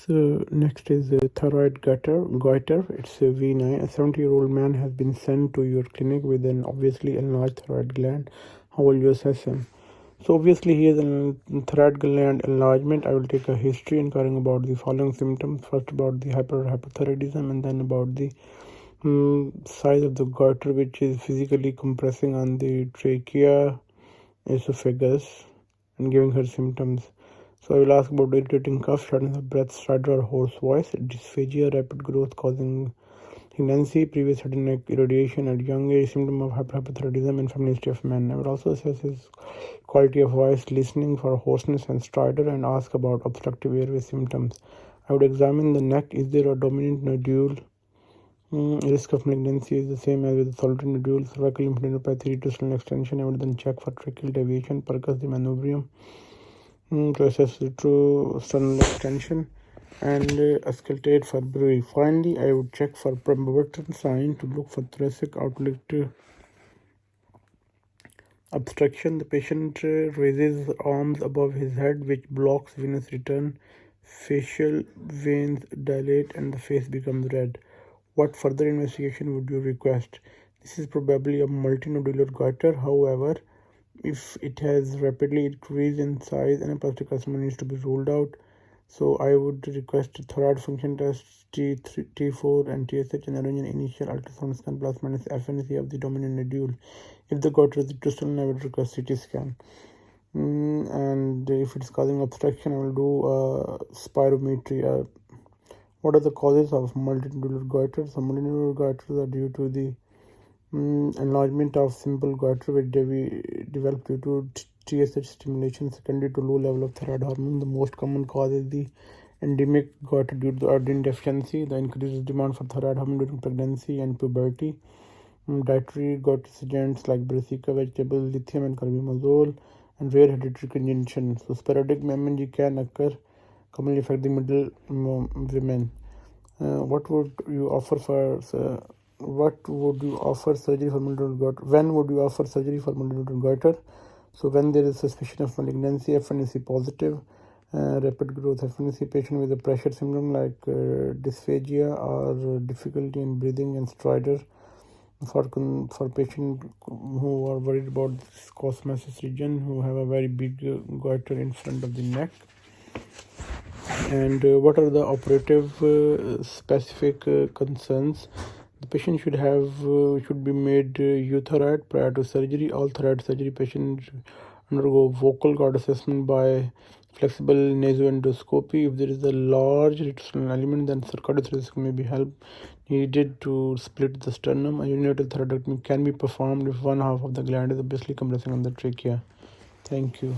So next is thyroid goiter. It's a V9. A 70-year-old man has been sent to your clinic with an obviously enlarged thyroid gland. How will you assess him? So obviously he has a thyroid gland enlargement. I will take a history inquiring about the following symptoms. First about the hypothyroidism, and then about the size of the goiter, which is physically compressing on the trachea, esophagus, and giving her symptoms. So I will ask about irritating cough, shortness of breath, stridor or hoarse voice, dysphagia, rapid growth causing pregnancy, previous head and neck irradiation at young age, symptom of hypothyroidism, and family history of men. I will also assess his quality of voice, listening for hoarseness and stridor, and ask about obstructive airway symptoms. I would examine the neck. Is there a dominant nodule? Risk of malignancy is the same as with the solitary nodule. Cervical lymphadenopathy, retrosternal extension. I would then check for tracheal deviation, percus the manubrium, to assess retrosternal extension, and auscultate for bruit. Finally, I would check for Burton sign to look for thoracic outlet obstruction. The patient raises arms above his head, which blocks venous return. Facial veins dilate and the face becomes red. What further investigation would you request? This is probably a multinodular goiter. However, if it has rapidly increased in size, an aplastic carcinoma needs to be ruled out. So I would request a thyroid function test, T3, T4 and TSH, and arrange an initial ultrasound scan plus minus FNC of the dominant nodule. If the goiter is retrosternal, I would request CT scan. And if it's causing obstruction, I will do spirometry. What are the causes of multinodular goiters? So multinodular goiters are due to the enlargement of simple goiter, which develop due to TSH stimulation secondary to low level of thyroid hormone. The most common cause is the endemic goiter due to the iodine deficiency. The increased demand for thyroid hormone during pregnancy and puberty. Dietary goiter agents like brassica vegetables, lithium and carbimazole, and rare hereditary congestion. So sporadic MMG can occur, commonly affect the middle women. What would you offer surgery for multinodular goiter? When would you offer surgery for multinodular goiter? So when there is suspicion of malignancy, FNC positive, rapid growth, FNC patient with a pressure syndrome like dysphagia or difficulty in breathing and stridor. For patients who are worried about this cosmesis region, who have a very big goiter in front of the neck. And what are the operative specific concerns? The patient should be made euthyroid prior to surgery. All thyroid surgery patients undergo vocal cord assessment by flexible nasoendoscopy. If there is a large retrosternal element, then cardiothoracic may be needed to split the sternum. A unilateral thyroidectomy can be performed if one half of the gland is obviously compressing on the trachea. Thank you.